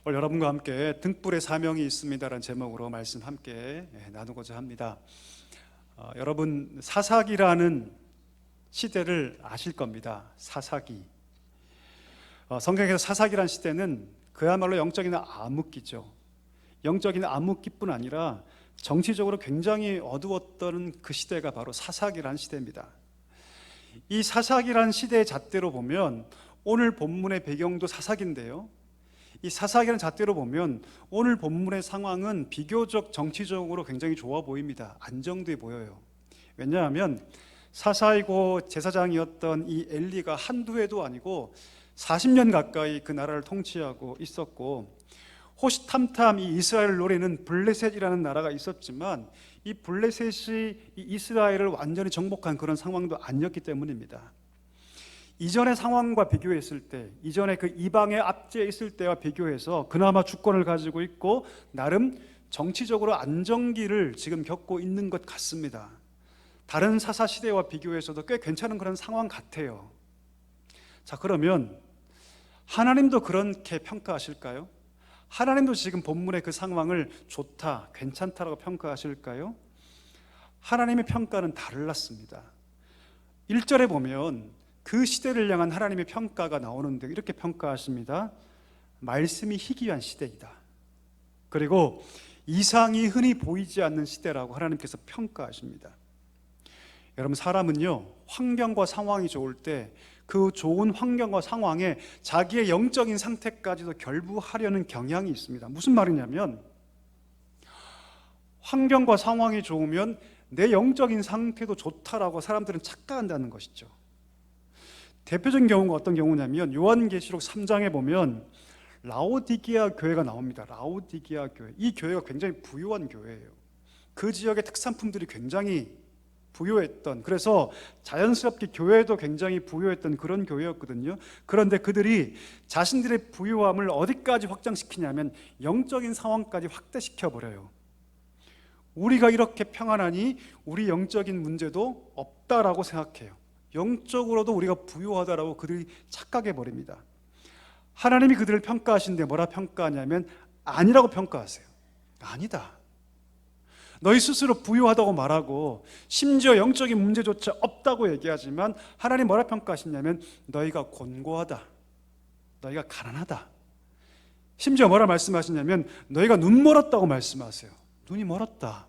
오늘 여러분과 함께 등불의 사명이 있습니다라는 제목으로 말씀 함께 나누고자 합니다. 여러분, 사사기라는 시대를 아실 겁니다. 사사기. 성경에서 사사기라는 시대는 그야말로 영적인 암흑기죠. 영적인 암흑기뿐 아니라 정치적으로 굉장히 어두웠던 그 시대가 바로 사사기라는 시대입니다. 이 사사기라는 시대의 잣대로 보면 오늘 본문의 배경도 사사기인데요, 이 사사기라는 잣대로 보면 오늘 본문의 상황은 비교적 정치적으로 굉장히 좋아 보입니다. 안정돼 보여요. 왜냐하면 사사이고 제사장이었던 이 엘리가 한두 해도 아니고 40년 가까이 그 나라를 통치하고 있었고, 호시탐탐 이 이스라엘을 노리는 블레셋이라는 나라가 있었지만 이 블레셋이 이 이스라엘을 완전히 정복한 그런 상황도 아니었기 때문입니다. 이전의 상황과 비교했을 때, 이전에 그 이방의 압제에 있을 때와 비교해서 그나마 주권을 가지고 있고 나름 정치적으로 안정기를 지금 겪고 있는 것 같습니다. 다른 사사 시대와 비교해서도 꽤 괜찮은 그런 상황 같아요. 자, 그러면 하나님도 그렇게 평가하실까요? 하나님도 지금 본문의 그 상황을 좋다, 괜찮다라고 평가하실까요? 하나님의 평가는 달랐습니다. 1절에 보면 그 시대를 향한 하나님의 평가가 나오는데 이렇게 평가하십니다. 말씀이 희귀한 시대이다. 그리고 이상이 흔히 보이지 않는 시대라고 하나님께서 평가하십니다. 여러분, 사람은요, 환경과 상황이 좋을 때 그 좋은 환경과 상황에 자기의 영적인 상태까지도 결부하려는 경향이 있습니다. 무슨 말이냐면, 환경과 상황이 좋으면 내 영적인 상태도 좋다라고 사람들은 착각한다는 것이죠. 대표적인 경우가 어떤 경우냐면 요한계시록 3장에 보면 라오디게아 교회가 나옵니다. 라오디게아 교회. 이 교회가 굉장히 부유한 교회예요. 그 지역의 특산품들이 굉장히 부유했던, 그래서 자연스럽게 교회도 굉장히 부유했던 그런 교회였거든요. 그런데 그들이 자신들의 부유함을 어디까지 확장시키냐면 영적인 상황까지 확대시켜버려요. 우리가 이렇게 평안하니 우리 영적인 문제도 없다라고 생각해요. 영적으로도 우리가 부유하다라고 그들이 착각해버립니다. 하나님이 그들을 평가하시는데 뭐라 평가하냐면 아니라고 평가하세요. 아니다. 너희 스스로 부유하다고 말하고 심지어 영적인 문제조차 없다고 얘기하지만 하나님 뭐라 평가하시냐면 너희가 곤고하다, 너희가 가난하다. 심지어 뭐라 말씀하시냐면 너희가 눈 멀었다고 말씀하세요. 눈이 멀었다.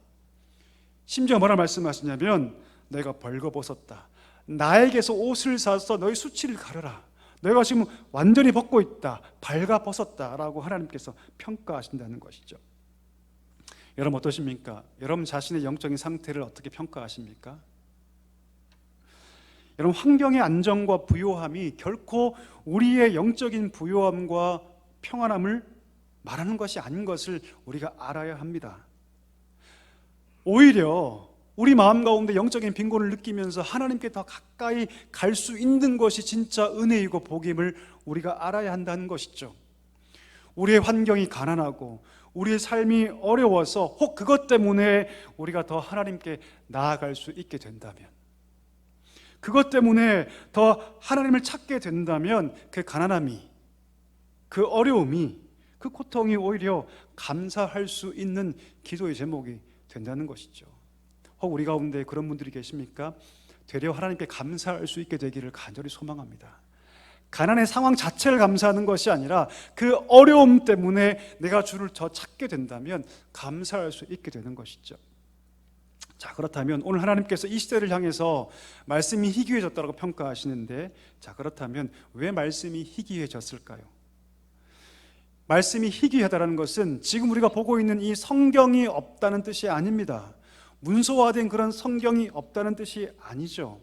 심지어 뭐라 말씀하시냐면 너희가 벌거벗었다. 나에게서 옷을 사서 너희 수치를 가려라. 너희가 지금 완전히 벗고 있다, 발가벗었다라고 하나님께서 평가하신다는 것이죠. 여러분 어떠십니까? 여러분 자신의 영적인 상태를 어떻게 평가하십니까? 여러분, 환경의 안정과 부요함이 결코 우리의 영적인 부요함과 평안함을 말하는 것이 아닌 것을 우리가 알아야 합니다. 오히려 우리 마음 가운데 영적인 빈곤을 느끼면서 하나님께 더 가까이 갈 수 있는 것이 진짜 은혜이고 복임을 우리가 알아야 한다는 것이죠. 우리의 환경이 가난하고 우리의 삶이 어려워서 혹 그것 때문에 우리가 더 하나님께 나아갈 수 있게 된다면, 그것 때문에 더 하나님을 찾게 된다면 그 가난함이, 그 어려움이, 그 고통이 오히려 감사할 수 있는 기도의 제목이 된다는 것이죠. 혹 우리 가운데 그런 분들이 계십니까? 되려 하나님께 감사할 수 있게 되기를 간절히 소망합니다. 가난의 상황 자체를 감사하는 것이 아니라 그 어려움 때문에 내가 주를 더 찾게 된다면 감사할 수 있게 되는 것이죠. 자, 그렇다면 오늘 하나님께서 이 시대를 향해서 말씀이 희귀해졌다고 평가하시는데, 자, 그렇다면 왜 말씀이 희귀해졌을까요? 말씀이 희귀하다는 것은 지금 우리가 보고 있는 이 성경이 없다는 뜻이 아닙니다. 문서화된 그런 성경이 없다는 뜻이 아니죠.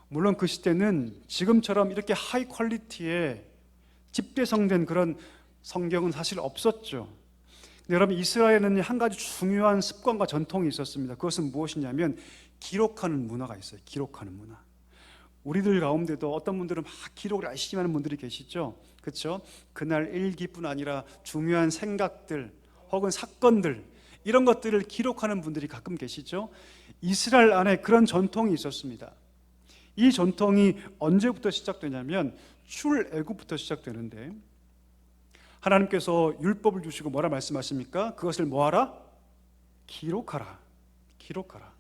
물론 그 시대는 지금처럼 이렇게 하이 퀄리티의 집대성된 그런 성경은 사실 없었죠. 근데 여러분, 이스라엘은 한 가지 중요한 습관과 전통이 있었습니다. 그것은 무엇이냐면 기록하는 문화가 있어요. 기록하는 문화. 우리들 가운데도 어떤 분들은 막 기록을 열심히 하는 분들이 계시죠. 그렇죠? 그날 일기뿐 아니라 중요한 생각들 혹은 사건들, 이런 것들을 기록하는 분들이 가끔 계시죠. 이스라엘 안에 그런 전통이 있었습니다. 이 전통이 언제부터 시작되냐면 출애굽부터 시작되는데, 하나님께서 율법을 주시고 뭐라 말씀하십니까? 그것을 뭐하라? 기록하라. 기록하라.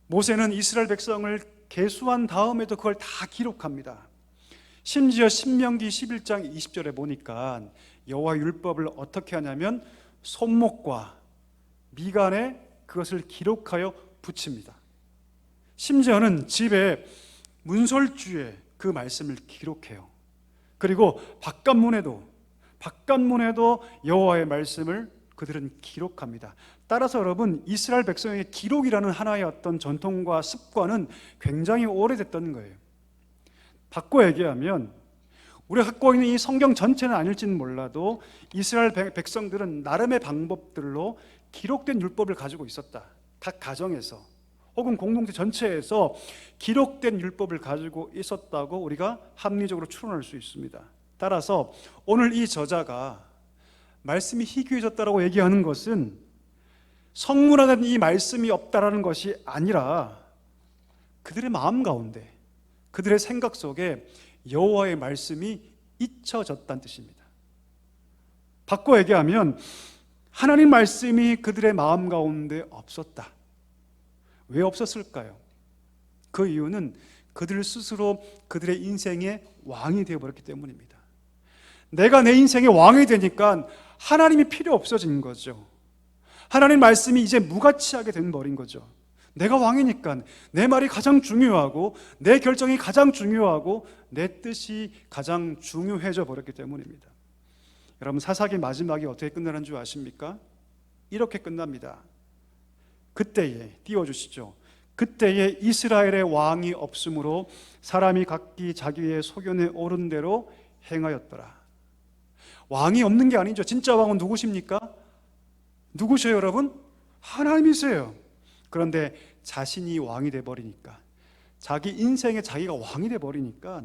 모세는 이스라엘 백성을 계수한 다음에도 그걸 다 기록합니다. 심지어 신명기 11장 20절에 보니까 여호와 율법을 어떻게 하냐면 손목과 미간에 그것을 기록하여 붙입니다. 심지어는 집에 문설주에 그 말씀을 기록해요. 그리고 바깥문에도 여호와의 말씀을 그들은 기록합니다. 따라서 여러분, 이스라엘 백성의 기록이라는 하나의 어떤 전통과 습관은 굉장히 오래됐던 거예요. 바꿔 얘기하면 우리가 갖고 있는 이 성경 전체는 아닐지는 몰라도 이스라엘 백성들은 나름의 방법들로 기록된 율법을 가지고 있었다. 각 가정에서 혹은 공동체 전체에서 기록된 율법을 가지고 있었다고 우리가 합리적으로 추론할 수 있습니다. 따라서 오늘 이 저자가 말씀이 희귀해졌다라고 얘기하는 것은 성문화된 이 말씀이 없다라는 것이 아니라 그들의 마음 가운데, 그들의 생각 속에 여호와의 말씀이 잊혀졌다는 뜻입니다. 바꿔 얘기하면 하나님 말씀이 그들의 마음 가운데 없었다. 왜 없었을까요? 그 이유는 그들 스스로 그들의 인생의 왕이 되어버렸기 때문입니다. 내가 내 인생의 왕이 되니까 하나님이 필요 없어진 거죠. 하나님 말씀이 이제 무가치하게 된버린 거죠. 내가 왕이니까 내 말이 가장 중요하고 내 결정이 가장 중요하고 내 뜻이 가장 중요해져 버렸기 때문입니다. 여러분, 사사기 마지막이 어떻게 끝나는 줄 아십니까? 이렇게 끝납니다. 그때에, 띄워주시죠. 그때에 이스라엘의 왕이 없으므로 사람이 각기 자기의 소견에 오른 대로 행하였더라. 왕이 없는 게 아니죠. 진짜 왕은 누구십니까? 누구셔요, 여러분? 하나님이세요. 그런데 자신이 왕이 돼버리니까, 자기 인생에 자기가 왕이 돼버리니까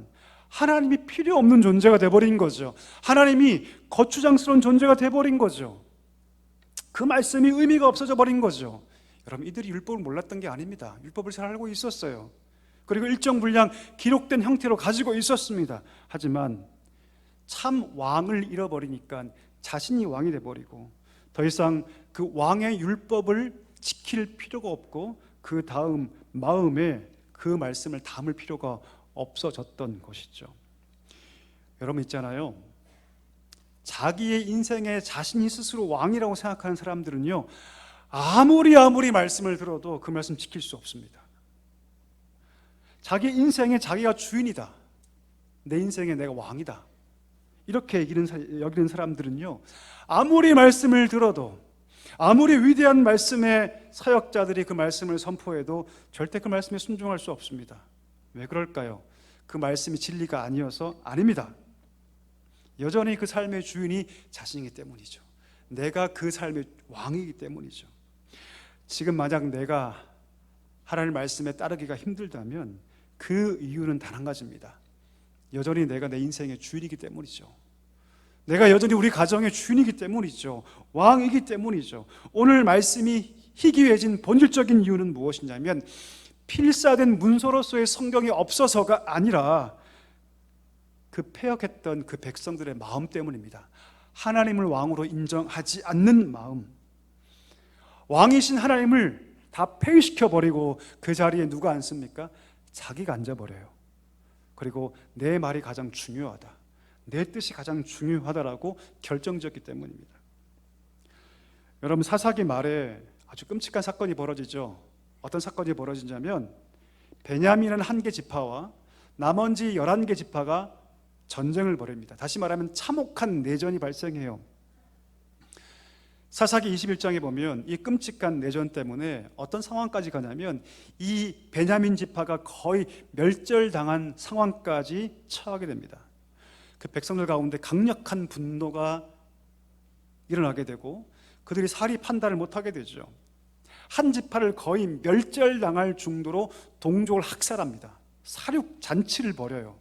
하나님이 필요 없는 존재가 돼버린 거죠. 하나님이 거추장스러운 존재가 돼버린 거죠. 그 말씀이 의미가 없어져 버린 거죠. 여러분, 이들이 율법을 몰랐던 게 아닙니다. 율법을 잘 알고 있었어요. 그리고 일정 분량 기록된 형태로 가지고 있었습니다. 하지만 참 왕을 잃어버리니까 자신이 왕이 돼버리고 더 이상 그 왕의 율법을 지킬 필요가 없고 그 다음 마음에 그 말씀을 담을 필요가 없어졌던 것이죠. 여러분 있잖아요, 자기의 인생에 자신이 스스로 왕이라고 생각하는 사람들은요, 아무리 말씀을 들어도 그 말씀 지킬 수 없습니다. 자기 인생에 자기가 주인이다, 내 인생에 내가 왕이다, 이렇게 여기는 사람들은요, 아무리 말씀을 들어도, 아무리 위대한 말씀의 사역자들이 그 말씀을 선포해도 절대 그 말씀에 순종할 수 없습니다. 왜 그럴까요? 그 말씀이 진리가 아니어서 아닙니다. 여전히 그 삶의 주인이 자신이기 때문이죠. 내가 그 삶의 왕이기 때문이죠. 지금 만약 내가 하나님 말씀에 따르기가 힘들다면 그 이유는 단 한 가지입니다. 여전히 내가 내 인생의 주인이기 때문이죠. 내가 여전히 우리 가정의 주인이기 때문이죠. 왕이기 때문이죠. 오늘 말씀이 희귀해진 본질적인 이유는 무엇이냐면 필사된 문서로서의 성경이 없어서가 아니라 그 패역했던 그 백성들의 마음 때문입니다. 하나님을 왕으로 인정하지 않는 마음. 왕이신 하나님을 다 폐위시켜버리고 그 자리에 누가 앉습니까? 자기가 앉아버려요. 그리고 내 말이 가장 중요하다, 내 뜻이 가장 중요하다라고 결정지었기 때문입니다. 여러분, 사사기 말에 아주 끔찍한 사건이 벌어지죠. 어떤 사건이 벌어지냐면 베냐민은 1개 지파와 나머지 11개 지파가 전쟁을 벌입니다. 다시 말하면 참혹한 내전이 발생해요. 사사기 21장에 보면 이 끔찍한 내전 때문에 어떤 상황까지 가냐면 이 베냐민 지파가 거의 멸절당한 상황까지 처하게 됩니다. 그 백성들 가운데 강력한 분노가 일어나게 되고 그들이 사리 판단을 못하게 되죠. 한 지파를 거의 멸절당할 정도로 동족을 학살합니다. 살육 잔치를 벌여요.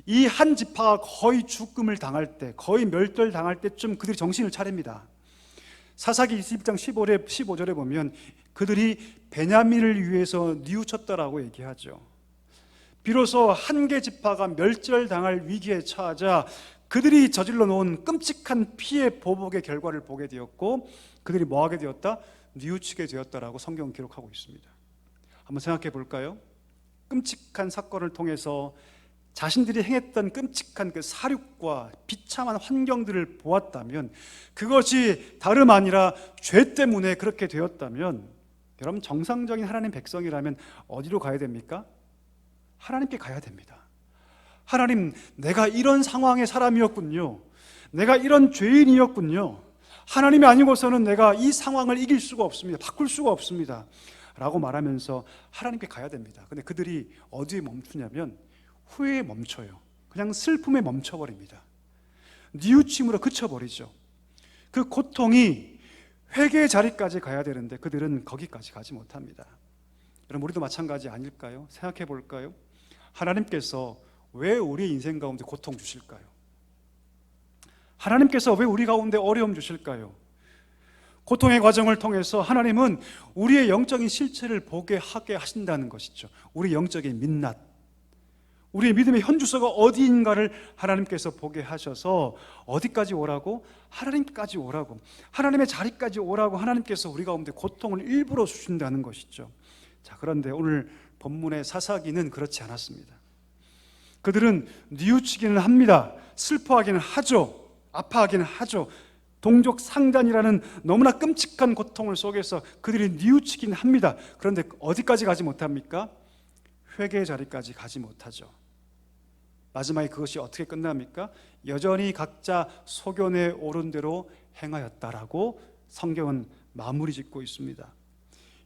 이 한 지파가 거의 죽음을 당할 때, 거의 멸절당할 때쯤 그들이 정신을 차립니다. 사사기 22장 15절에 보면 그들이 베냐민을 위해서 뉘우쳤다라고 얘기하죠. 비로소 1개 지파가 멸절당할 위기에 처하자 그들이 저질러 놓은 끔찍한 피해 보복의 결과를 보게 되었고 그들이 뭐하게 되었다? 뉘우치게 되었다라고 성경은 기록하고 있습니다. 한번 생각해 볼까요? 끔찍한 사건을 통해서 자신들이 행했던 끔찍한 그 사륙과 비참한 환경들을 보았다면, 그것이 다름 아니라 죄 때문에 그렇게 되었다면, 여러분 정상적인 하나님 백성이라면 어디로 가야 됩니까? 하나님께 가야 됩니다. 하나님, 내가 이런 상황의 사람이었군요. 내가 이런 죄인이었군요. 하나님이 아니고서는 내가 이 상황을 이길 수가 없습니다. 바꿀 수가 없습니다. 라고 말하면서 하나님께 가야 됩니다. 근데 그들이 어디에 멈추냐면 후회에 멈춰요. 그냥 슬픔에 멈춰버립니다. 뉘우침으로 그쳐버리죠. 그 고통이 회개의 자리까지 가야 되는데 그들은 거기까지 가지 못합니다. 여러분, 우리도 마찬가지 아닐까요? 생각해 볼까요? 하나님께서 왜 우리 인생 가운데 고통 주실까요? 하나님께서 왜 우리 가운데 어려움 주실까요? 고통의 과정을 통해서 하나님은 우리의 영적인 실체를 보게 하게 하신다는 것이죠. 우리 영적인 민낯, 우리의 믿음의 현주소가 어디인가를 하나님께서 보게 하셔서 어디까지 오라고? 하나님까지 오라고, 하나님의 자리까지 오라고 하나님께서 우리 가운데 고통을 일부러 주신다는 것이죠. 자, 그런데 오늘 본문의 사사기는 그렇지 않았습니다. 그들은 뉘우치기는 합니다. 슬퍼하기는 하죠. 아파하기는 하죠. 동족 상잔이라는 너무나 끔찍한 고통을 속에서 그들이 뉘우치긴 합니다. 그런데 어디까지 가지 못합니까? 회개의 자리까지 가지 못하죠. 마지막에 그것이 어떻게 끝납니까? 여전히 각자 소견에 오른 대로 행하였다라고 성경은 마무리 짓고 있습니다.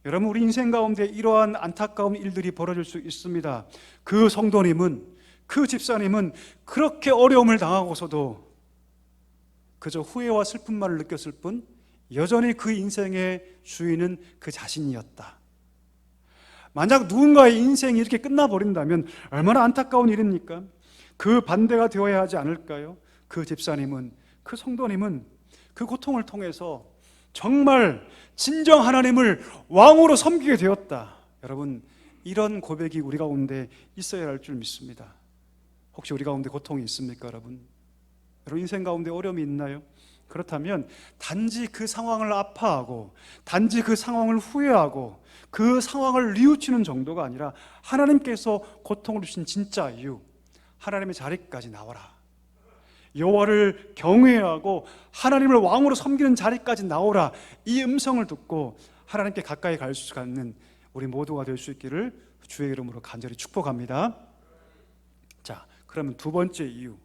여러분, 우리 인생 가운데 이러한 안타까운 일들이 벌어질 수 있습니다. 그 성도님은, 그 집사님은 그렇게 어려움을 당하고서도 그저 후회와 슬픔만을 느꼈을 뿐 여전히 그 인생의 주인은 그 자신이었다. 만약 누군가의 인생이 이렇게 끝나버린다면 얼마나 안타까운 일입니까? 그 반대가 되어야 하지 않을까요? 그 집사님은, 그 성도님은 그 고통을 통해서 정말 진정 하나님을 왕으로 섬기게 되었다. 여러분, 이런 고백이 우리 가운데 있어야 할 줄 믿습니다. 혹시 우리 가운데 고통이 있습니까, 여러분? 여러분, 인생 가운데 어려움이 있나요? 그렇다면 단지 그 상황을 아파하고 단지 그 상황을 후회하고 그 상황을 뉘우치는 정도가 아니라 하나님께서 고통을 주신 진짜 이유, 하나님의 자리까지 나와라, 여호와를 경외하고 하나님을 왕으로 섬기는 자리까지 나오라, 이 음성을 듣고 하나님께 가까이 갈 수 있는 우리 모두가 될 수 있기를 주의 이름으로 간절히 축복합니다. 자, 그러면 두 번째 이유,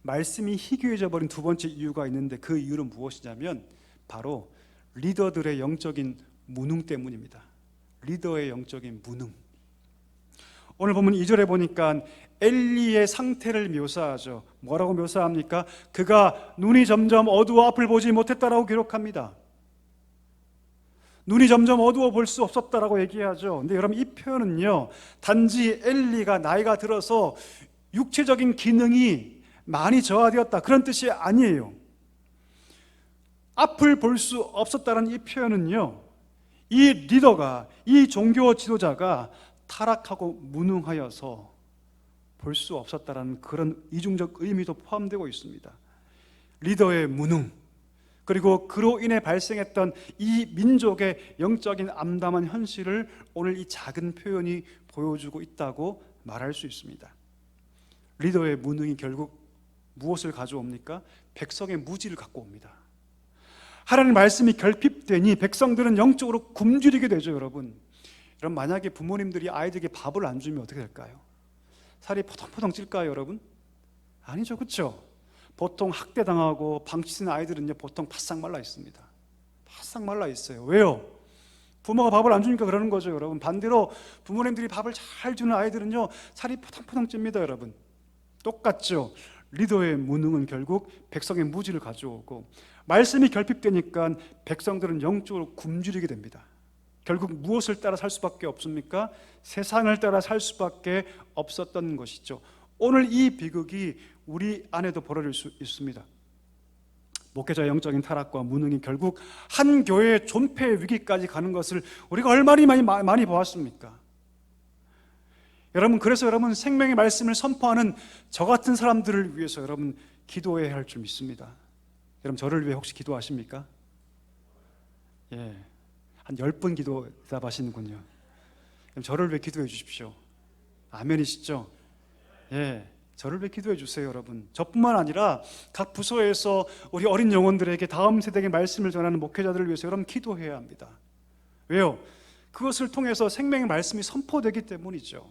말씀이 희귀해져 버린 두 번째 이유가 있는데 그 이유는 무엇이냐면 바로 리더들의 영적인 무능 때문입니다. 리더의 영적인 무능. 오늘 보면 2절에 보니까 엘리의 상태를 묘사하죠. 뭐라고 묘사합니까? 그가 눈이 점점 어두워 앞을 보지 못했다라고 기록합니다. 눈이 점점 어두워 볼 수 없었다라고 얘기하죠. 근데 여러분, 이 표현은요, 단지 엘리가 나이가 들어서 육체적인 기능이 많이 저하되었다, 그런 뜻이 아니에요. 앞을 볼 수 없었다는 이 표현은요, 이 리더가, 이 종교 지도자가 타락하고 무능하여서 볼 수 없었다는 그런 이중적 의미도 포함되고 있습니다. 리더의 무능, 그리고 그로 인해 발생했던 이 민족의 영적인 암담한 현실을 오늘 이 작은 표현이 보여주고 있다고 말할 수 있습니다. 리더의 무능이 결국 무엇을 가져옵니까? 백성의 무지를 갖고 옵니다. 하나님 말씀이 결핍되니 백성들은 영적으로 굶주리게 되죠. 여러분, 만약에 부모님들이 아이들에게 밥을 안 주면 어떻게 될까요? 살이 포동포동 찔까요, 여러분? 아니죠, 그렇죠? 보통 학대당하고 방치 쓰는 아이들은요, 보통 바싹 말라 있습니다. 바싹 말라 있어요. 왜요? 부모가 밥을 안 주니까 그러는 거죠, 여러분. 반대로 부모님들이 밥을 잘 주는 아이들은요, 살이 포동포동 찝니다, 여러분. 똑같죠? 리더의 무능은 결국 백성의 무지를 가져오고, 말씀이 결핍되니까 백성들은 영적으로 굶주리게 됩니다. 결국 무엇을 따라 살 수밖에 없습니까? 세상을 따라 살 수밖에 없었던 것이죠. 오늘 이 비극이 우리 안에도 벌어질 수 있습니다. 목회자의 영적인 타락과 무능이 결국 한 교회의 존폐의 위기까지 가는 것을 우리가 얼마나 많이 보았습니까? 여러분, 그래서 여러분, 생명의 말씀을 선포하는 저 같은 사람들을 위해서 여러분, 기도해야 할 줄 믿습니다. 여러분 저를 위해 혹시 기도하십니까? 예, 한 10분 기도 대답하시는군요. 그럼 저를 위해 기도해 주십시오. 아멘이시죠? 예, 저를 위해 기도해 주세요, 여러분. 저뿐만 아니라 각 부서에서 우리 어린 영혼들에게, 다음 세대에게 말씀을 전하는 목회자들을 위해서 여러분 기도해야 합니다. 왜요? 그것을 통해서 생명의 말씀이 선포되기 때문이죠.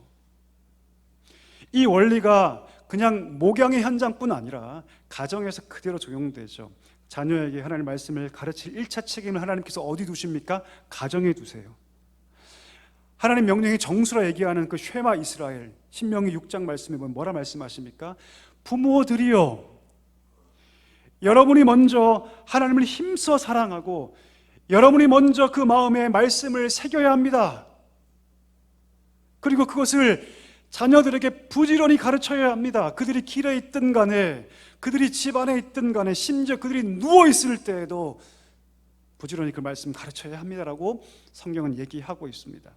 이 원리가 그냥 목양의 현장뿐 아니라 가정에서 그대로 적용되죠. 자녀에게 하나님의 말씀을 가르칠 1차 책임을 하나님께서 어디 두십니까? 가정에 두세요. 하나님 명령이 정수라 얘기하는 그 쉐마 이스라엘, 신명기 6장 말씀에 보면 뭐라 말씀하십니까? 부모들이여, 여러분이 먼저 하나님을 힘써 사랑하고 여러분이 먼저 그 마음에 말씀을 새겨야 합니다. 그리고 그것을 자녀들에게 부지런히 가르쳐야 합니다. 그들이 길에 있든 간에, 그들이 집 안에 있든 간에, 심지어 그들이 누워있을 때에도 부지런히 그 말씀 가르쳐야 합니다라고 성경은 얘기하고 있습니다.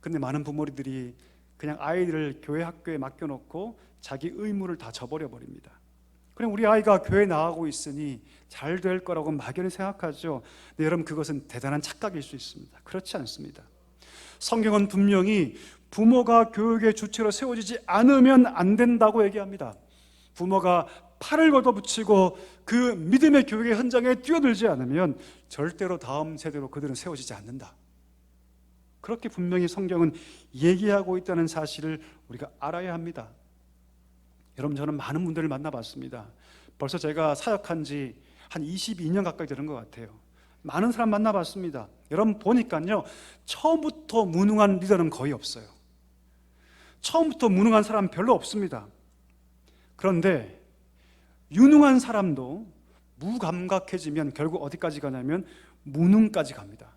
근데 많은 부모들이 그냥 아이들을 교회 학교에 맡겨놓고 자기 의무를 다 저버려 버립니다. 그럼 우리 아이가 교회 나가고 있으니 잘 될 거라고 막연히 생각하죠. 근데 여러분 그것은 대단한 착각일 수 있습니다. 그렇지 않습니다. 성경은 분명히 부모가 교육의 주체로 세워지지 않으면 안 된다고 얘기합니다. 부모가 팔을 걷어붙이고 그 믿음의 교육의 현장에 뛰어들지 않으면 절대로 다음 세대로 그들은 세워지지 않는다. 그렇게 분명히 성경은 얘기하고 있다는 사실을 우리가 알아야 합니다. 여러분 저는 많은 분들을 만나봤습니다. 벌써 제가 사역한 지 한 22년 가까이 되는 것 같아요. 많은 사람 만나봤습니다. 여러분 보니까요, 처음부터 무능한 리더는 거의 없어요. 처음부터 무능한 사람 별로 없습니다. 그런데 유능한 사람도 무감각해지면 결국 어디까지 가냐면 무능까지 갑니다.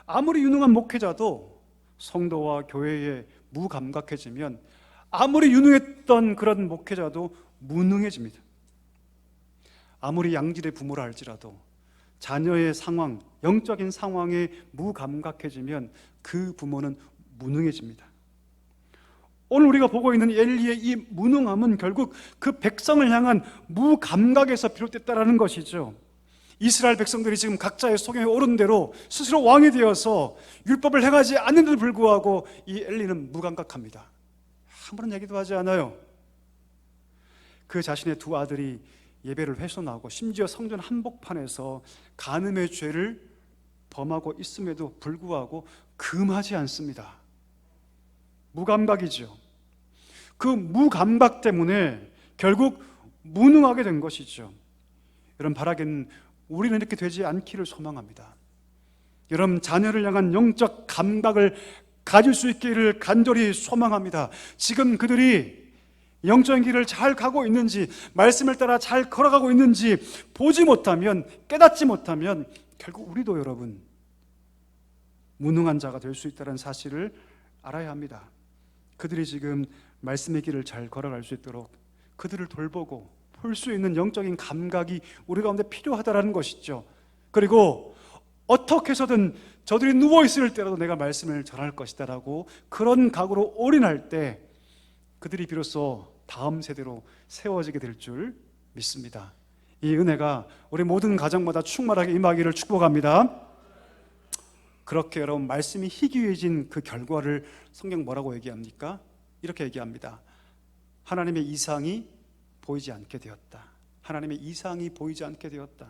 아무리 유능한 목회자도 성도와 교회에 무감각해지면 아무리 유능했던 그런 목회자도 무능해집니다. 아무리 양질의 부모라 할지라도 자녀의 상황, 영적인 상황에 무감각해지면 그 부모는 무능해집니다. 오늘 우리가 보고 있는 엘리의 이 무능함은 결국 그 백성을 향한 무감각에서 비롯됐다는 것이죠. 이스라엘 백성들이 지금 각자의 소경에 오른 대로 스스로 왕이 되어서 율법을 행하지 않는데도 불구하고 이 엘리는 무감각합니다. 아무런 얘기도 하지 않아요. 그 자신의 두 아들이 예배를 훼손하고 심지어 성전 한복판에서 간음의 죄를 범하고 있음에도 불구하고 금하지 않습니다. 무감각이죠. 그 무감각 때문에 결국 무능하게 된 것이죠. 여러분 바라기는 우리는 이렇게 되지 않기를 소망합니다. 여러분 자녀를 향한 영적 감각을 가질 수 있기를 간절히 소망합니다. 지금 그들이 영적인 길을 잘 가고 있는지, 말씀을 따라 잘 걸어가고 있는지 보지 못하면, 깨닫지 못하면 결국 우리도 여러분 무능한 자가 될 수 있다는 사실을 알아야 합니다. 그들이 지금 말씀의 길을 잘 걸어갈 수 있도록 그들을 돌보고 볼 수 있는 영적인 감각이 우리 가운데 필요하다는 것이죠. 그리고 어떻게 해서든 저들이 누워있을 때라도 내가 말씀을 전할 것이다 라고 그런 각오로 올인할 때 그들이 비로소 다음 세대로 세워지게 될 줄 믿습니다. 이 은혜가 우리 모든 가정마다 충만하게 임하기를 축복합니다. 그렇게 여러분 말씀이 희귀해진 그 결과를 성경 뭐라고 얘기합니까? 이렇게 얘기합니다. 하나님의 이상이 보이지 않게 되었다. 하나님의 이상이 보이지 않게 되었다.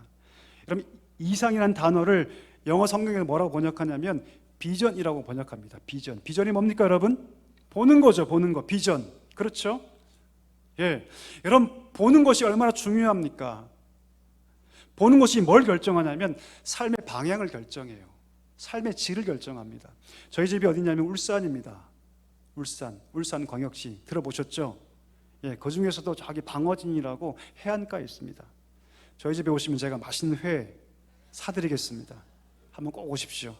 여러분 이상이라는 단어를 영어 성경에 뭐라고 번역하냐면 비전이라고 번역합니다. 비전. 비전이 뭡니까 여러분? 보는 거죠. 보는 거. 비전. 그렇죠? 예, 여러분 보는 것이 얼마나 중요합니까? 보는 것이 뭘 결정하냐면 삶의 방향을 결정해요. 삶의 질을 결정합니다. 저희 집이 어디냐면 울산입니다. 울산광역시 들어보셨죠? 예, 그 중에서도 저기 방어진이라고 해안가에 있습니다. 저희 집에 오시면 제가 맛있는 회 사드리겠습니다. 한번 꼭 오십시오.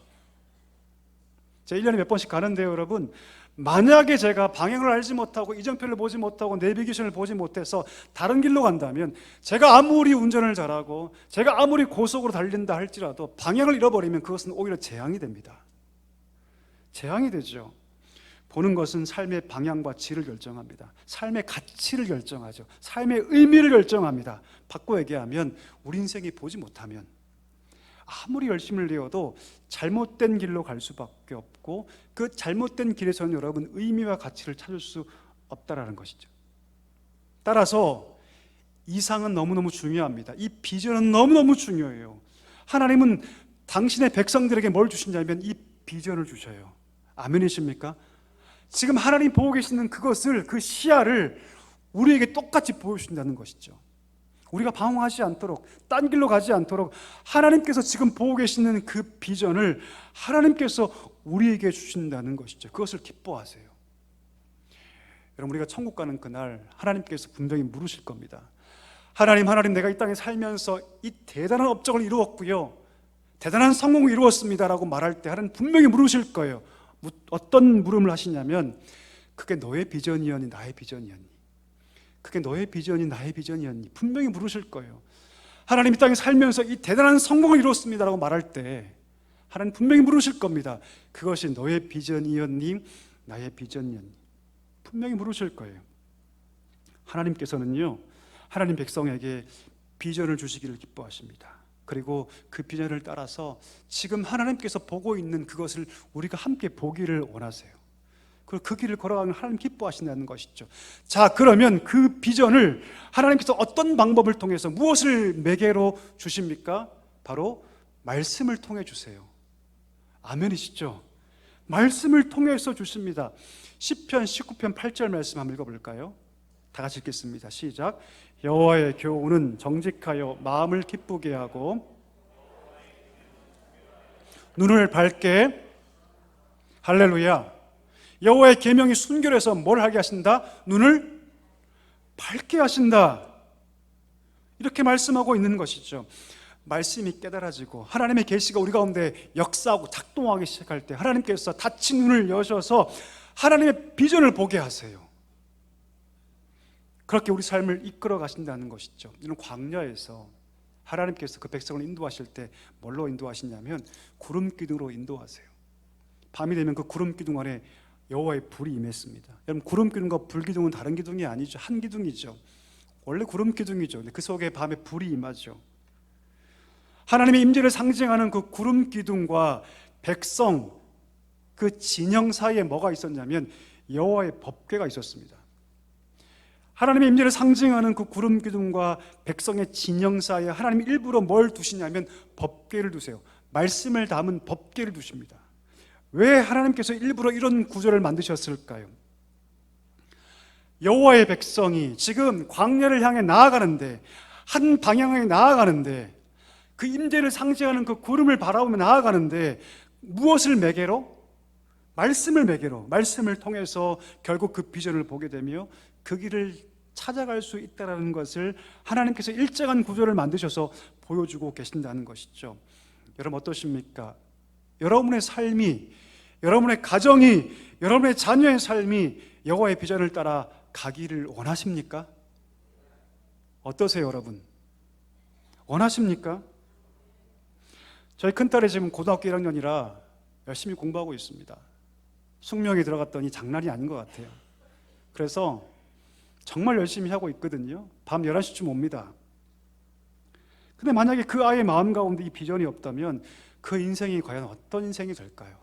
제가 1년에 몇 번씩 가는데요 여러분, 만약에 제가 방향을 알지 못하고 이정표를 보지 못하고 내비게이션을 보지 못해서 다른 길로 간다면, 제가 아무리 운전을 잘하고 제가 아무리 고속으로 달린다 할지라도 방향을 잃어버리면 그것은 오히려 재앙이 됩니다. 재앙이 되죠. 보는 것은 삶의 방향과 질을 결정합니다. 삶의 가치를 결정하죠. 삶의 의미를 결정합니다. 바꿔 얘기하면 우리 인생이 보지 못하면 아무리 열심을 내어도 잘못된 길로 갈 수밖에 없고, 그 잘못된 길에서는 여러분 의미와 가치를 찾을 수 없다라는 것이죠. 따라서 이상은 너무너무 중요합니다. 이 비전은 너무너무 중요해요. 하나님은 당신의 백성들에게 뭘 주시냐면 이 비전을 주셔요. 아멘이십니까? 지금 하나님 보고 계시는 그것을, 그 시야를 우리에게 똑같이 보여주신다는 것이죠. 우리가 방황하지 않도록, 딴 길로 가지 않도록 하나님께서 지금 보고 계시는 그 비전을 하나님께서 우리에게 주신다는 것이죠. 그것을 기뻐하세요. 여러분, 우리가 천국 가는 그날 하나님께서 분명히 물으실 겁니다. 하나님, 내가 이 땅에 살면서 이 대단한 업적을 이루었고요, 대단한 성공을 이루었습니다라고 말할 때 하나님 분명히 물으실 거예요. 어떤 물음을 하시냐면, 그게 너의 비전이었니 나의 비전이었니? 그게 너의 비전이 나의 비전이었니? 분명히 물으실 거예요. 하나님 이 땅에 살면서 이 대단한 성공을 이루었습니다라고 말할 때 하나님 분명히 물으실 겁니다. 그것이 너의 비전이었니 나의 비전이었니? 분명히 물으실 거예요. 하나님께서는요, 하나님 백성에게 비전을 주시기를 기뻐하십니다. 그리고 그 비전을 따라서 지금 하나님께서 보고 있는 그것을 우리가 함께 보기를 원하세요. 그리고 그 길을 걸어가면 하나님 기뻐하신다는 것이죠. 자, 그러면 그 비전을 하나님께서 어떤 방법을 통해서, 무엇을 매개로 주십니까? 바로 말씀을 통해 주세요. 아멘이시죠? 말씀을 통해서 주십니다. 시편 19편 8절 말씀 한번 읽어볼까요? 다 같이 읽겠습니다. 시작. 여호와의 교훈은 정직하여 마음을 기쁘게 하고 눈을 밝게, 할렐루야, 여호와의 계명이 순결해서 뭘 하게 하신다? 눈을 밝게 하신다. 이렇게 말씀하고 있는 것이죠. 말씀이 깨달아지고 하나님의 계시가 우리 가운데 역사하고 작동하기 시작할 때 하나님께서 닫힌 눈을 여셔서 하나님의 비전을 보게 하세요. 그렇게 우리 삶을 이끌어 가신다는 것이죠. 이런 광야에서 하나님께서 그 백성을 인도하실 때 뭘로 인도하시냐면 구름 기둥으로 인도하세요. 밤이 되면 그 구름 기둥 안에 여호와의 불이 임했습니다. 여러분, 구름 기둥과 불 기둥은 다른 기둥이 아니죠. 한 기둥이죠. 원래 구름 기둥이죠. 근데 그 속에 밤에 불이 임하죠. 하나님의 임재를 상징하는 그 구름 기둥과 백성, 그 진영 사이에 뭐가 있었냐면 여호와의 법궤가 있었습니다. 하나님의 임재를 상징하는 그 구름 기둥과 백성의 진영 사이에 하나님이 일부러 뭘 두시냐면 법궤를 두세요. 말씀을 담은 법궤를 두십니다. 왜 하나님께서 일부러 이런 구조를 만드셨을까요? 여호와의 백성이 지금 광야를 향해 나아가는데, 한 방향에 나아가는데, 그 임재를 상징하는 그 구름을 바라보며 나아가는데 무엇을 매개로? 말씀을 매개로, 말씀을 통해서 결국 그 비전을 보게 되며 그 길을 찾아갈 수 있다는 것을 하나님께서 일정한 구조를 만드셔서 보여주고 계신다는 것이죠. 여러분 어떠십니까? 여러분의 삶이, 여러분의 가정이, 여러분의 자녀의 삶이 여호와의 비전을 따라 가기를 원하십니까? 어떠세요, 여러분? 원하십니까? 저희 큰딸이 지금 고등학교 1학년이라 열심히 공부하고 있습니다. 숙명에 들어갔더니 장난이 아닌 것 같아요. 그래서 정말 열심히 하고 있거든요. 밤 11시쯤 옵니다. 근데 만약에 그 아이의 마음 가운데 이 비전이 없다면 그 인생이 과연 어떤 인생이 될까요?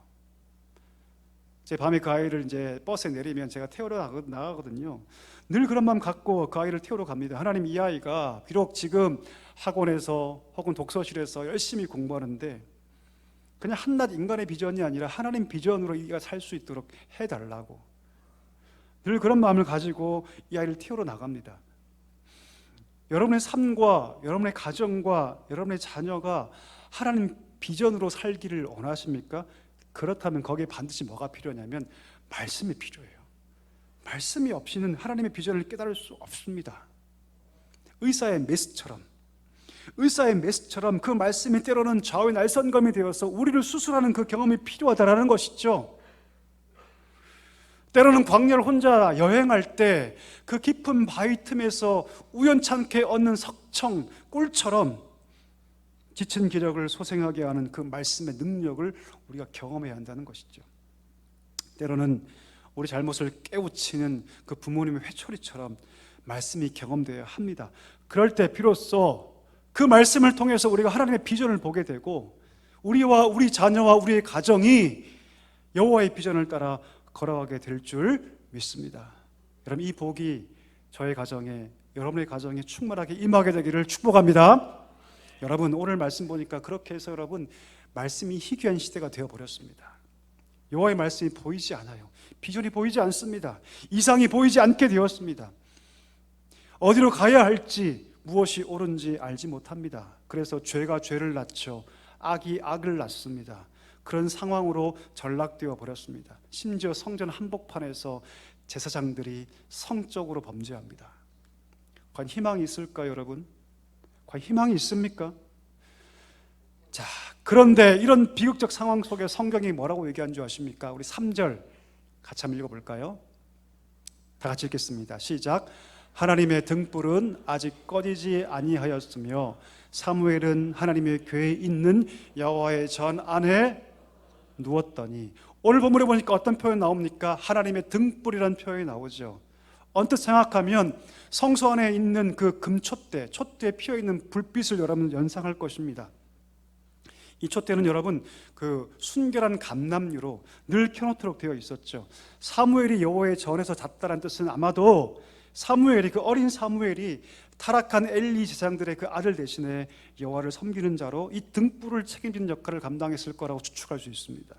제 밤에 그 아이를 이제 버스에 내리면 제가 태우러 나가거든요. 늘 그런 마음 갖고 그 아이를 태우러 갑니다. 하나님, 이 아이가 비록 지금 학원에서 혹은 독서실에서 열심히 공부하는데 그냥 한낱 인간의 비전이 아니라 하나님 비전으로 이가 살 수 있도록 해달라고 늘 그런 마음을 가지고 이 아이를 태우러 나갑니다. 여러분의 삶과 여러분의 가정과 여러분의 자녀가 하나님 비전으로 살기를 원하십니까? 그렇다면 거기에 반드시 뭐가 필요하냐면 말씀이 필요해요. 말씀이 없이는 하나님의 비전을 깨달을 수 없습니다. 의사의 메스처럼 그 말씀이 때로는 좌우의 날선검이 되어서 우리를 수술하는 그 경험이 필요하다라는 것이죠. 때로는 광야를 혼자 여행할 때 그 깊은 바위 틈에서 우연찮게 얻는 석청, 꿀처럼 지친 기력을 소생하게 하는 그 말씀의 능력을 우리가 경험해야 한다는 것이죠. 때로는 우리 잘못을 깨우치는 그 부모님의 회초리처럼 말씀이 경험되어야 합니다. 그럴 때 비로소 그 말씀을 통해서 우리가 하나님의 비전을 보게 되고 우리와 우리 자녀와 우리의 가정이 여호와의 비전을 따라 걸어가게 될 줄 믿습니다. 여러분, 이 복이 저의 가정에, 여러분의 가정에 충만하게 임하게 되기를 축복합니다. 여러분, 오늘 말씀 보니까 그렇게 해서 여러분, 말씀이 희귀한 시대가 되어버렸습니다. 여호와의 말씀이 보이지 않아요. 비전이 보이지 않습니다. 이상이 보이지 않게 되었습니다. 어디로 가야 할지, 무엇이 옳은지 알지 못합니다. 그래서 죄가 죄를 낳죠. 악이 악을 낳습니다. 그런 상황으로 전락되어 버렸습니다. 심지어 성전 한복판에서 제사장들이 성적으로 범죄합니다. 과연 희망이 있을까요, 여러분? 과연 희망이 있습니까? 자, 그런데 이런 비극적 상황 속에 성경이 뭐라고 얘기한 줄 아십니까? 우리 3절 같이 한번 읽어볼까요? 다 같이 읽겠습니다. 시작. 하나님의 등불은 아직 꺼지지 아니하였으며 사무엘은 하나님의 궤에 있는 여호와의 전 안에 누웠더니, 오늘 본문에 보니까 어떤 표현 나옵니까? 하나님의 등불이라는 표현이 나오죠. 언뜻 생각하면 성소 안에 있는 그 금촛대, 촛대에 피어있는 불빛을 여러분 연상할 것입니다. 이 촛대는 여러분 그 순결한 감람유로 늘 켜놓도록 되어 있었죠. 사무엘이 여호와의 전에서 잤다는 뜻은 아마도 사무엘이, 그 어린 사무엘이 타락한 엘리 제사장들의 그 아들 대신에 여호와를 섬기는 자로 이 등불을 책임지는 역할을 감당했을 거라고 추측할 수 있습니다.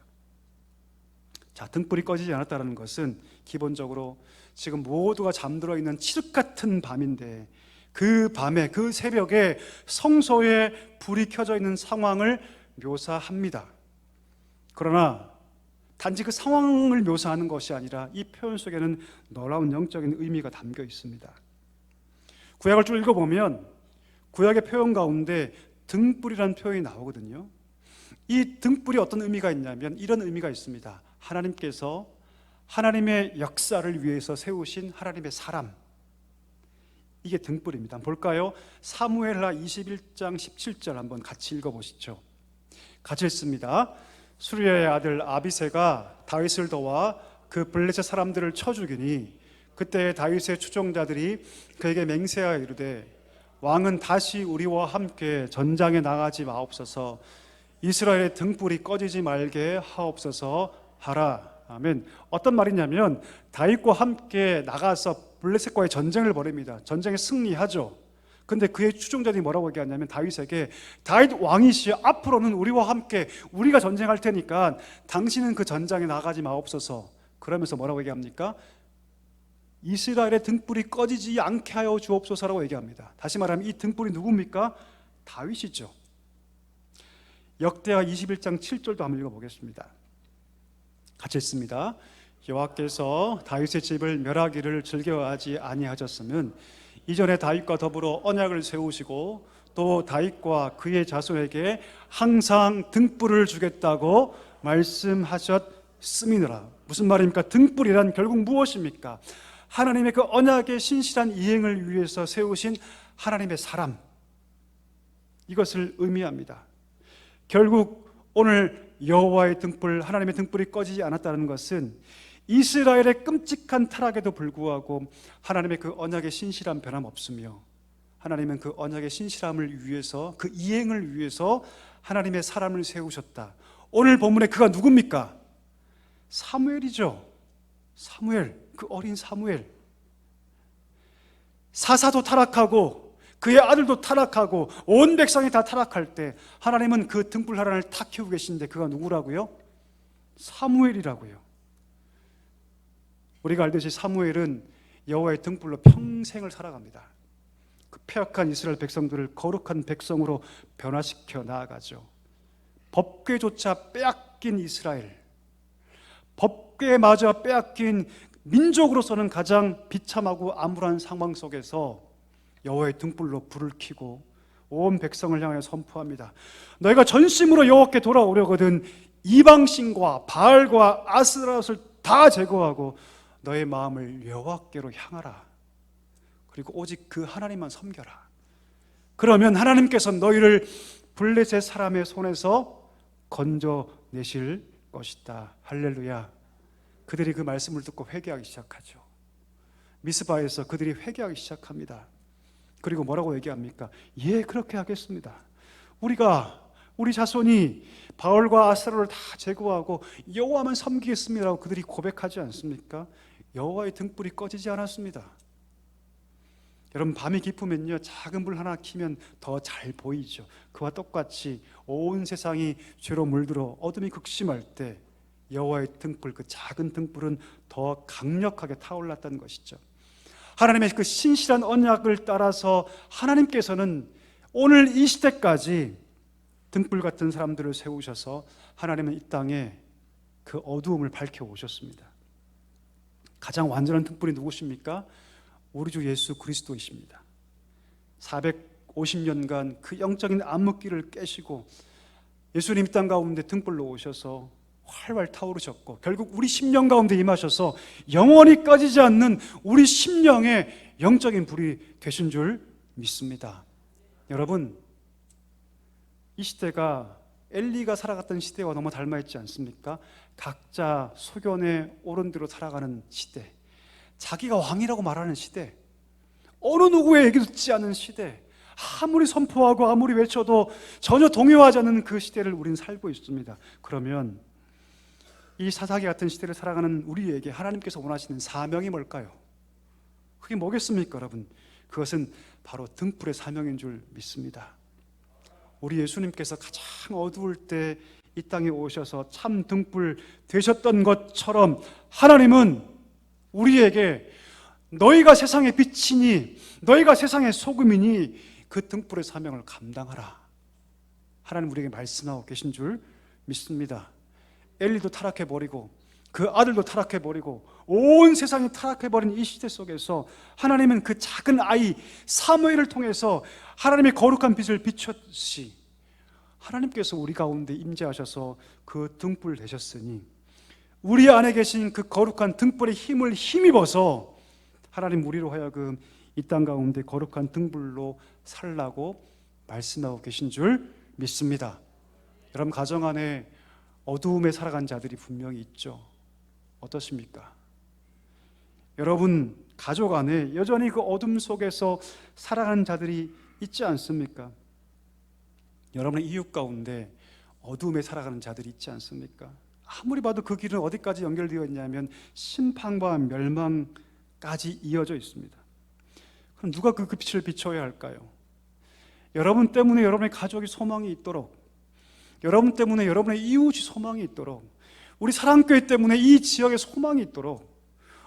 자, 등불이 꺼지지 않았다는 것은 기본적으로 지금 모두가 잠들어 있는 칠흑 같은 밤인데 그 밤에, 그 새벽에 성소에 불이 켜져 있는 상황을 묘사합니다. 그러나 단지 그 상황을 묘사하는 것이 아니라 이 표현 속에는 놀라운 영적인 의미가 담겨 있습니다. 구약을 쭉 읽어보면 구약의 표현 가운데 등불이라는 표현이 나오거든요. 이 등불이 어떤 의미가 있냐면 이런 의미가 있습니다. 하나님께서 하나님의 역사를 위해서 세우신 하나님의 사람, 이게 등불입니다. 한번 볼까요? 사무엘하 21장 17절 한번 같이 읽어보시죠. 같이 읽습니다. 수리아의 아들 아비새가 다윗을 도와 그 블레셋 사람들을 쳐 죽이니 그때 다윗의 추종자들이 그에게 맹세하여 이르되 왕은 다시 우리와 함께 전장에 나가지 마옵소서, 이스라엘의 등불이 꺼지지 말게 하옵소서 하라. 아멘. 어떤 말이냐면 다윗과 함께 나가서 블레셋과의 전쟁을 벌입니다. 전쟁에 승리하죠. 근데 그의 추종자들이 뭐라고 얘기하냐면 다윗에게, 다윗 왕이시여, 앞으로는 우리와 함께 우리가 전쟁할 테니까 당신은 그 전장에 나가지 마옵소서. 그러면서 뭐라고 얘기합니까? 이스라엘의 등불이 꺼지지 않게 하여 주옵소서라고 얘기합니다. 다시 말하면 이 등불이 누굽니까? 다윗이죠. 역대하 21장 7절도 한번 읽어보겠습니다. 같이 읽습니다. 여호와께서 다윗의 집을 멸하기를 즐겨하지 아니하셨으면 이전에 다윗과 더불어 언약을 세우시고 또 다윗과 그의 자손에게 항상 등불을 주겠다고 말씀하셨음이니라. 무슨 말입니까? 등불이란 결국 무엇입니까? 하나님의 그 언약의 신실한 이행을 위해서 세우신 하나님의 사람, 이것을 의미합니다. 결국 오늘 여호와의 등불, 하나님의 등불이 꺼지지 않았다는 것은 이스라엘의 끔찍한 타락에도 불구하고 하나님의 그 언약의 신실함 변함없으며 하나님은 그 언약의 신실함을 위해서, 그 이행을 위해서 하나님의 사람을 세우셨다. 오늘 본문에 그가 누굽니까? 사무엘이죠. 사무엘, 그 어린 사무엘. 사사도 타락하고 그의 아들도 타락하고 온 백성이 다 타락할 때 하나님은 그 등불 하나를 탁 켜고 계신데 그가 누구라고요? 사무엘이라고요. 우리가 알듯이 사무엘은 여호와의 등불로 평생을 살아갑니다. 그 패역한 이스라엘 백성들을 거룩한 백성으로 변화시켜 나아가죠. 법궤조차 빼앗긴 이스라엘, 법궤마저 빼앗긴 민족으로서는 가장 비참하고 암울한 상황 속에서 여호와의 등불로 불을 켜고 온 백성을 향하여 선포합니다. 너희가 전심으로 여호와께 돌아오려거든 이방신과 바알과 아스라롯을 다 제거하고 너의 마음을 여호와께로 향하라. 그리고 오직 그 하나님만 섬겨라. 그러면 하나님께서 너희를 블레셋 사람의 손에서 건져내실 것이다. 할렐루야. 그 그들이 그 말씀을 듣고 회개하기 시작하죠. 미스바에서 그들이 회개하기 시작합니다. 그리고 뭐라고 얘기합니까? 예, 그렇게 하겠습니다. 우리 자손이 바울과 아사로를 다 제거하고 여호와만 섬기겠습니다라고 그들이 고백하지 않습니까? 여호와의 등불이 꺼지지 않았습니다. 여러분, 밤이 깊으면요, 작은 불 하나 켜면 더 잘 보이죠. 그와 똑같이 온 세상이 죄로 물들어 어둠이 극심할 때 여호와의 등불, 그 작은 등불은 더 강력하게 타올랐다는 것이죠. 하나님의 그 신실한 언약을 따라서 하나님께서는 오늘 이 시대까지 등불 같은 사람들을 세우셔서 하나님은 이 땅에 그 어두움을 밝혀 오셨습니다. 가장 완전한 등불이 누구십니까? 우리 주 예수 그리스도이십니다. 450년간 그 영적인 암흑기를 깨시고 예수님 이 땅 가운데 등불로 오셔서 활활 타오르셨고, 결국 우리 심령 가운데 임하셔서 영원히 꺼지지 않는 우리 심령의 영적인 불이 되신 줄 믿습니다. 여러분, 이 시대가 엘리가 살아갔던 시대와 너무 닮아있지 않습니까? 각자 소견에 옳은 대로 살아가는 시대, 자기가 왕이라고 말하는 시대, 어느 누구의 얘기도 듣지 않는 시대, 아무리 선포하고 아무리 외쳐도 전혀 동요하지 않는 그 시대를 우리는 살고 있습니다. 그러면 이 사사기 같은 시대를 살아가는 우리에게 하나님께서 원하시는 사명이 뭘까요? 그게 뭐겠습니까, 여러분? 그것은 바로 등불의 사명인 줄 믿습니다. 우리 예수님께서 가장 어두울 때 이 땅에 오셔서 참 등불 되셨던 것처럼 하나님은 우리에게 너희가 세상의 빛이니 너희가 세상의 소금이니 그 등불의 사명을 감당하라, 하나님 우리에게 말씀하고 계신 줄 믿습니다. 엘리도 타락해버리고 그 아들도 타락해버리고 온 세상이 타락해버린 이 시대 속에서 하나님은 그 작은 아이 사무엘을 통해서 하나님의 거룩한 빛을 비췄시 하나님께서 우리 가운데 임재하셔서 그 등불 되셨으니 우리 안에 계신 그 거룩한 등불의 힘을 힘입어서 하나님 우리로 하여금 이 땅 가운데 거룩한 등불로 살라고 말씀하고 계신 줄 믿습니다. 여러분, 가정 안에 어두움에 살아간 자들이 분명히 있죠. 어떠십니까? 여러분 가족 안에 여전히 그 어둠 속에서 살아가는 자들이 있지 않습니까? 여러분의 이웃 가운데 어둠에 살아가는 자들이 있지 않습니까? 아무리 봐도 그 길은 어디까지 연결되어 있냐면 심판과 멸망까지 이어져 있습니다. 그럼 누가 그 빛을 비춰야 할까요? 여러분 때문에 여러분의 가족이 소망이 있도록, 여러분 때문에 여러분의 이웃이 소망이 있도록, 우리 사랑교회 때문에 이 지역에 소망이 있도록,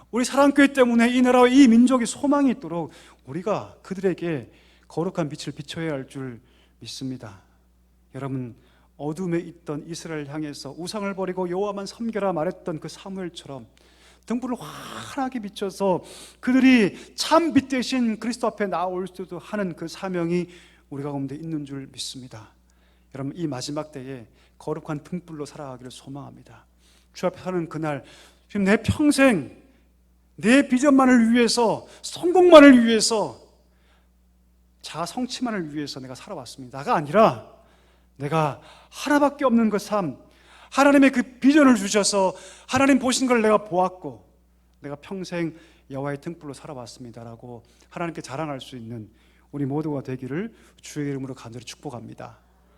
우리 사랑교회 때문에 이 나라와 이 민족이 소망이 있도록 우리가 그들에게 거룩한 빛을 비춰야 할 줄 믿습니다. 여러분, 어둠에 있던 이스라엘 향해서 우상을 버리고 여호와만 섬겨라 말했던 그 사무엘처럼 등불을 환하게 비춰서 그들이 참 빛 대신 그리스도 앞에 나올 수도 하는 그 사명이 우리 가운데 있는 줄 믿습니다. 여러분, 이 마지막 때에 거룩한 등불로 살아가기를 소망합니다. 주 앞에 서는 그날, 지금 내 평생 내 비전만을 위해서, 성공만을 위해서, 자아 성취만을 위해서 내가 살아왔습니다. 나가 아니라 내가 하나밖에 없는 그 삶, 하나님의 그 비전을 주셔서 하나님 보신 걸 내가 보았고 내가 평생 여호와의 등불로 살아왔습니다라고 하나님께 자랑할 수 있는 우리 모두가 되기를 주의 이름으로 간절히 축복합니다.